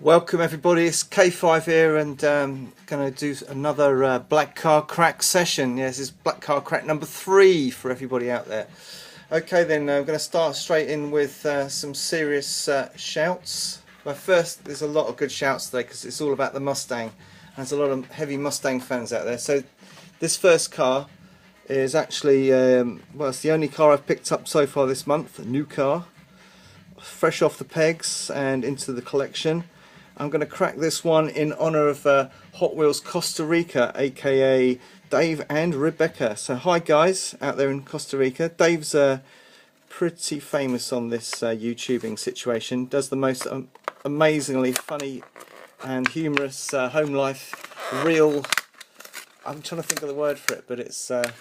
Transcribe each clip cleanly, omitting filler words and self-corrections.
Welcome everybody, it's K5 here and going to do another black car crack session. Yes, this is black car crack number 3 for everybody out there. Okay then, I'm going to start straight in with some serious shouts. But first, there's a lot of good shouts today because it's all about the Mustang. There's a lot of heavy Mustang fans out there. So this first car is actually, well, it's the only car I've picked up so far this month, a new car. Fresh off the pegs and into the collection. I'm going to crack this one in honour of Hot Wheels Costa Rica, aka Dave and Rebecca. So hi guys out there in Costa Rica. Dave's pretty famous on this YouTubing situation. Does the most amazingly funny and humorous home life real. I'm trying to think of the word for it, but it's the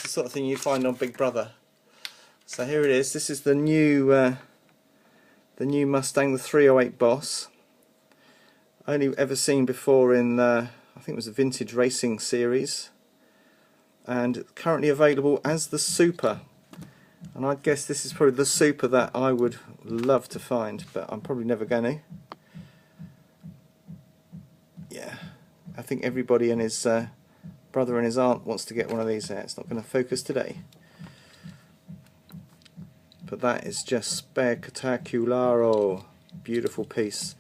sort of thing you find on Big Brother. So here it is. This is the new Mustang, the 308 Boss. Only ever seen before in I think it was a vintage racing series, and currently available as the Super. And I guess this is probably the Super that I would love to find, but I'm probably never going to. Yeah, I think everybody and his brother and his aunt wants to get one of these out. It's not going to focus today, but that is just spectacular. Beautiful piece.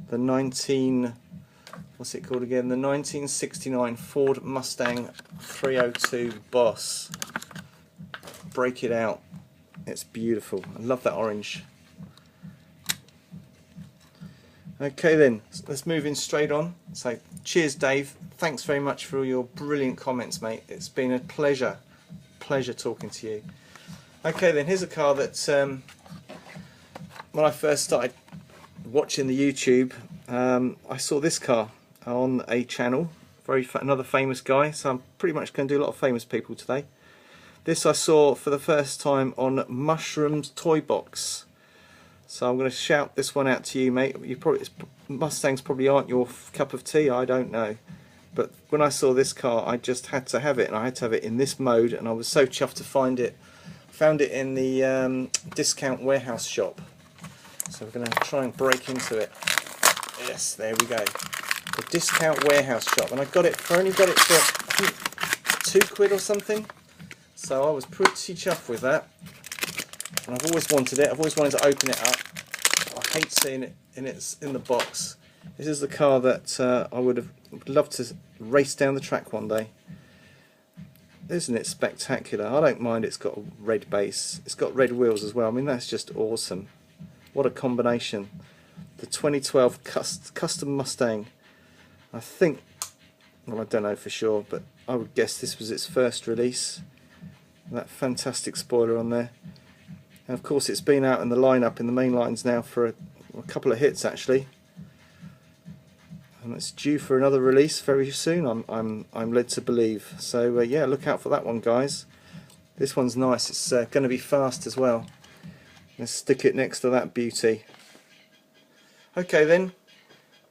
The 1969 Ford Mustang 302 Boss. Break it out. It's beautiful. I love that orange. Okay then, let's move in straight on. So cheers Dave, thanks very much for all your brilliant comments, mate. It's been a pleasure talking to you. Okay then, here's a car that when I first started watching the YouTube, I saw this car on a channel, another famous guy, so I'm pretty much going to do a lot of famous people today. This I saw for the first time on Mushroom's Toy Box, so I'm going to shout this one out to you, mate. Mustangs probably aren't your cup of tea, I don't know, but when I saw this car I just had to have it, and I had to have it in this mode, and I was so chuffed to find it. Found it in the discount warehouse shop. So we're going to try and break into it. Yes, there we go. The discount warehouse shop, and I only got it for I think £2 or something. So I was pretty chuffed with that. And I've always wanted it. I've always wanted to open it up. I hate seeing it in the box. This is the car that I would have loved to race down the track one day. Isn't it spectacular? I don't mind. It's got a red base. It's got red wheels as well. I mean, that's just awesome. What a combination. The 2012 custom Mustang. I think, well, I don't know for sure, but I would guess this was its first release. That fantastic spoiler on there. And of course it's been out in the lineup in the main lines now for a couple of hits actually. And it's due for another release very soon, I'm led to believe. So yeah, look out for that one, guys. This one's nice. It's going to be fast as well. Let's stick it next to that beauty. Okay then,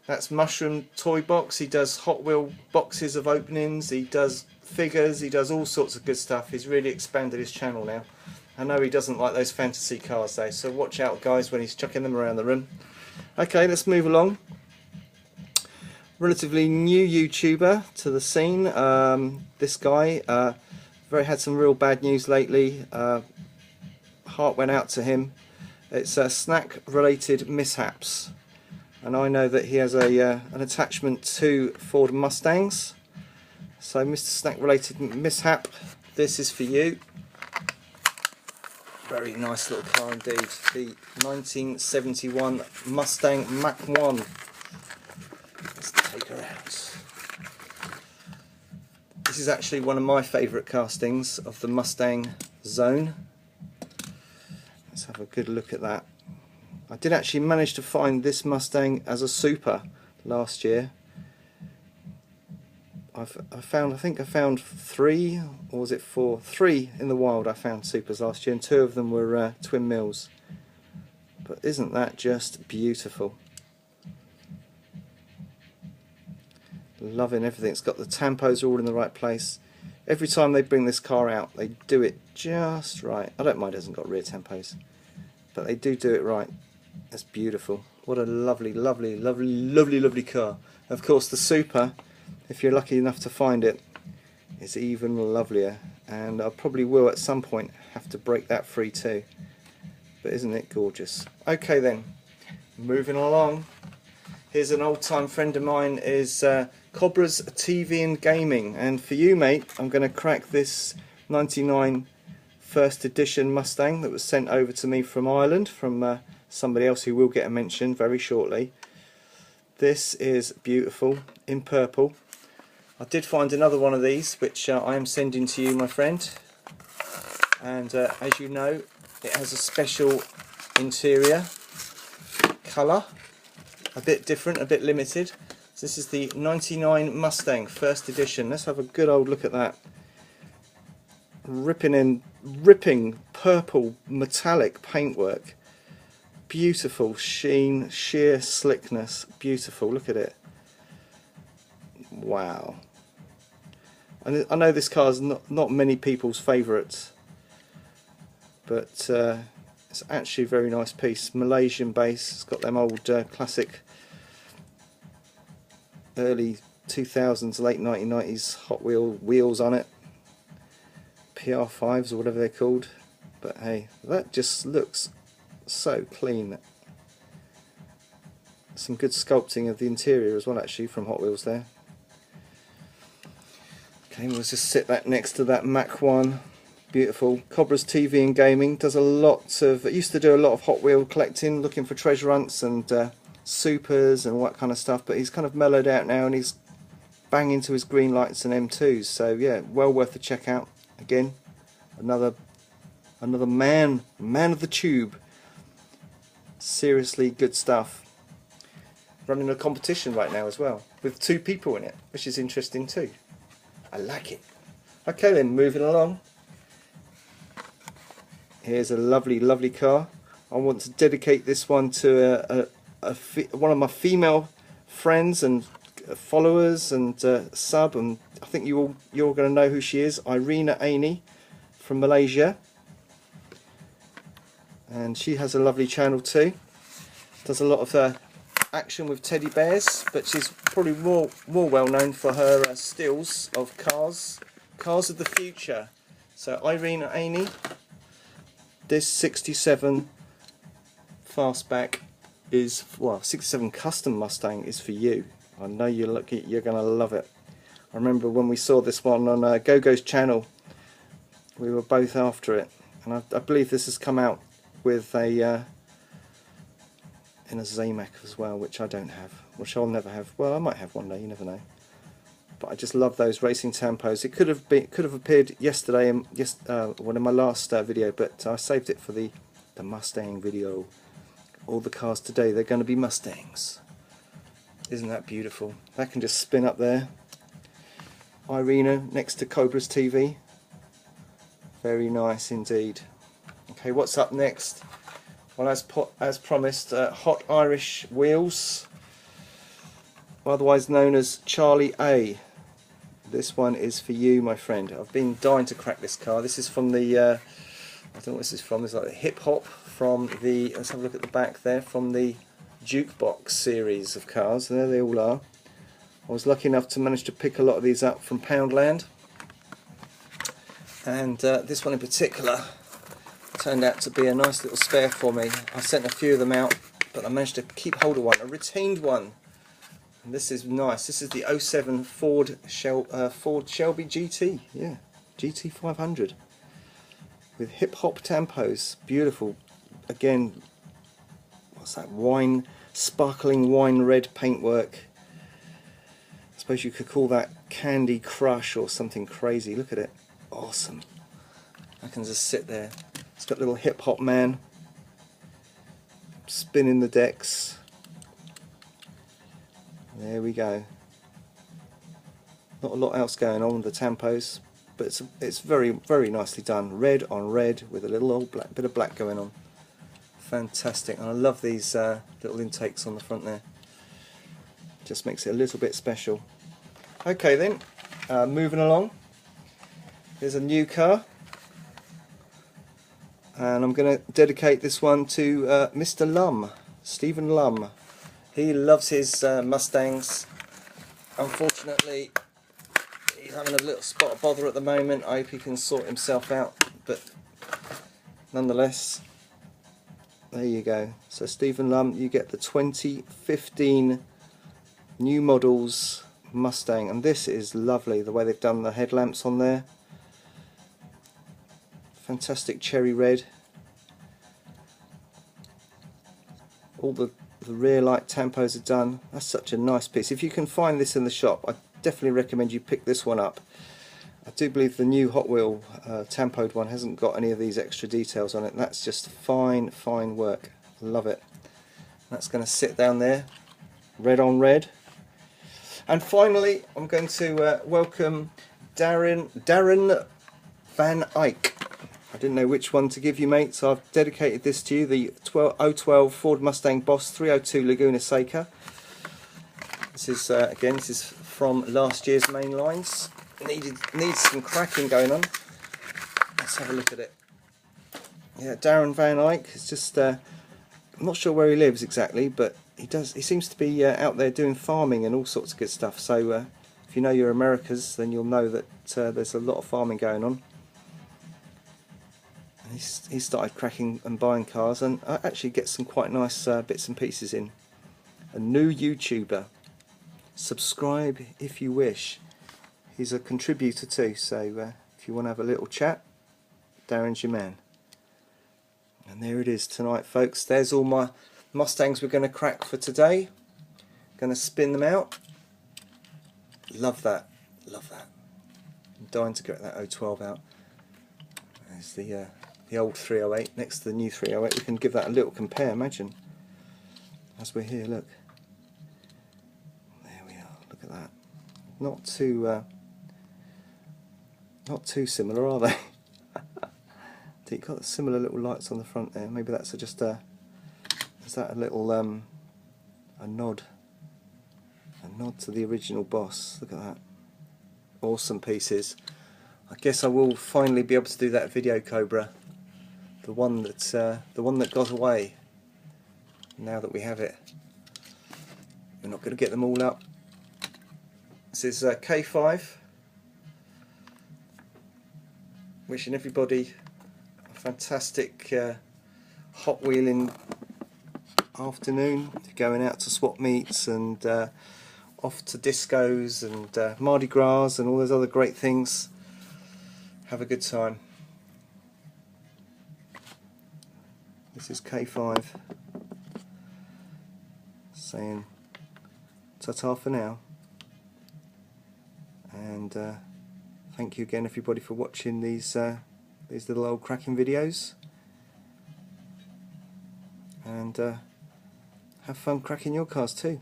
that's Mushroom Toy Box. He does Hot Wheel boxes of openings, he does figures, he does all sorts of good stuff. He's really expanded his channel now. I know he doesn't like those fantasy cars though, so watch out guys when he's chucking them around the room. Okay, let's move along. Relatively new YouTuber to the scene. This guy had some real bad news lately. Heart went out to him. It's snack related mishaps, and I know that he has an attachment to Ford Mustangs. So Mr. Snack related mishap, this is for you. Very nice little car indeed, the 1971 Mustang Mach 1. Let's take her out. This is actually one of my favourite castings of the Mustang zone. Let's have a good look at that. I did actually manage to find this Mustang as a Super last year. I think I found 3, or was it 4? 3 in the wild I found Supers last year, and 2 of them were twin mills. But isn't that just beautiful? Loving everything. It's got the tampos all in the right place. Every time they bring this car out, they do it just right. I don't mind it hasn't got rear tampos, but they do it right. That's beautiful. What a lovely, lovely, lovely, lovely, lovely car. Of course, the Super, if you're lucky enough to find it, is even lovelier. And I probably will at some point have to break that free too. But isn't it gorgeous? Okay then, moving along. Here's an old-time friend of mine, is Cobra's TV and Gaming. And for you, mate, I'm going to crack this 99 first edition Mustang that was sent over to me from Ireland, from somebody else who will get a mention very shortly. This is beautiful, in purple. I did find another one of these, which I am sending to you, my friend. And as you know, it has a special interior colour, a bit different, a bit limited. So this is the 99 Mustang first edition. Let's have a good old look at that. Ripping purple metallic paintwork. Beautiful sheen, sheer slickness. Beautiful, look at it. Wow. And I know this car is not many people's favourites, but it's actually a very nice piece. Malaysian base. It's got them old classic early 2000s, late 1990s Hot wheels on it. PR5s or whatever they're called. But hey, that just looks so clean. Some good sculpting of the interior as well, actually, from Hot Wheels there. Okay, we'll just sit that next to that Mach 1. Beautiful. Cobra's TV and Gaming does a lot of, it used to do a lot of Hot Wheel collecting, looking for treasure hunts and supers and all that kind of stuff, but he's kind of mellowed out now and he's banging to his green lights and M2s, so yeah, well worth a check out. Again, another man of the tube. Seriously good stuff. Running a competition right now as well, with 2 people in it, which is interesting too. I like it. Okay then, moving along. Here's a lovely, lovely car. I want to dedicate this one to one of my female friends and followers and sub, and I think you're going to know who she is. Irina Aini from Malaysia, and she has a lovely channel too. Does a lot of action with teddy bears, but she's probably more well known for her stills of cars of the future. So Irina Aini, this 67 fastback is, well, 67 custom Mustang is for you. I know you're going to love it. I remember when we saw this one on Gogo's channel, we were both after it, and I believe this has come out with a in a Zamac as well, which I don't have, which I'll never have. Well, I might have one day, you never know. But I just love those racing tampos. It could have appeared yesterday in one of my last video, but I saved it for the Mustang video. All the cars today, they're going to be Mustangs. Isn't that beautiful? That can just spin up there. Irina next to Cobra's TV. Very nice indeed. Okay, what's up next? Well, as promised, Hot Irish Wheels, otherwise known as Charlie A. This one is for you, my friend. I've been dying to crack this car. This is from the, I don't know what this is from. It's like the hip hop from the, let's have a look at the back there, from the Jukebox series of cars. There they all are. I was lucky enough to manage to pick a lot of these up from Poundland. And this one in particular turned out to be a nice little spare for me. I sent a few of them out, but I managed to keep hold of one, a retained one. And this is nice. This is the 07 Ford Shelby GT, yeah, GT 500 with hip hop tampos. Beautiful. Again, what's that? Sparkling wine red paintwork. I suppose you could call that Candy Crush or something crazy. Look at it. Awesome. I can just sit there. It's got little hip hop man spinning the decks. There we go. Not a lot else going on with the tampos, but it's very, very nicely done. Red on red with a little old bit of black going on. Fantastic. And I love these little intakes on the front there. Just makes it a little bit special. Okay then, moving along. Here's a new car. And I'm going to dedicate this one to Mr. Lumb. Stephen Lumb. He loves his Mustangs. Unfortunately, he's having a little spot of bother at the moment. I hope he can sort himself out, but nonetheless, there you go. So Stephen Lumb, you get the 2015 new models Mustang, and this is lovely, the way they've done the headlamps on there. Fantastic cherry red. All the rear light tampos are done. That's such a nice piece. If you can find this in the shop, I definitely recommend you pick this one up. I do believe the new Hot Wheel tampoed one hasn't got any of these extra details on it. That's just fine, fine work. Love it. That's going to sit down there, red on red. And finally, I'm going to welcome Darren Van Eyck. I didn't know which one to give you, mate, so I've dedicated this to you, the 012 Ford Mustang Boss 302 Laguna Seca. This is, again, this is from last year's main lines. Needs some cracking going on. Let's have a look at it. Yeah, Darren Van Eyck is just, I'm not sure where he lives exactly, but he seems to be out there doing farming and all sorts of good stuff. So if you know your Americas, then you'll know that there's a lot of farming going on. And he started cracking and buying cars, and I actually get some quite nice bits and pieces in. A new YouTuber. Subscribe if you wish. He's a contributor too, so if you want to have a little chat, Darren's your man. And there it is tonight, folks. There's all my Mustangs we're going to crack for today. Going to spin them out. Love that. Love that. I'm dying to get that 012 out. There's the old 308 next to the new 308. We can give that a little compare, imagine. As we're here, look. There we are, look at that. Not too similar, are they? You've got similar little lights on the front there. Maybe that's just is that a little a nod to the original Boss. Look at that. Awesome pieces. I guess I will finally be able to do that video Cobra, the one that got away. Now that we have it, we're not going to get them all up. This is K5. Wishing everybody a fantastic hot wheeling afternoon, going out to swap meets and off to discos and Mardi Gras and all those other great things. Have a good time. This is K5 saying ta-ta for now, and thank you again everybody for watching these little old cracking videos, and have fun cracking your cars too.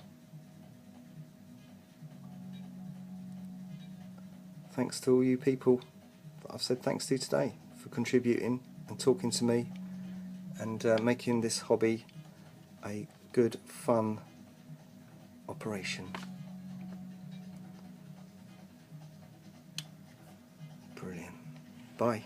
Thanks to all you people that I've said thanks to today for contributing and talking to me and making this hobby a good, fun operation. Brilliant. Bye.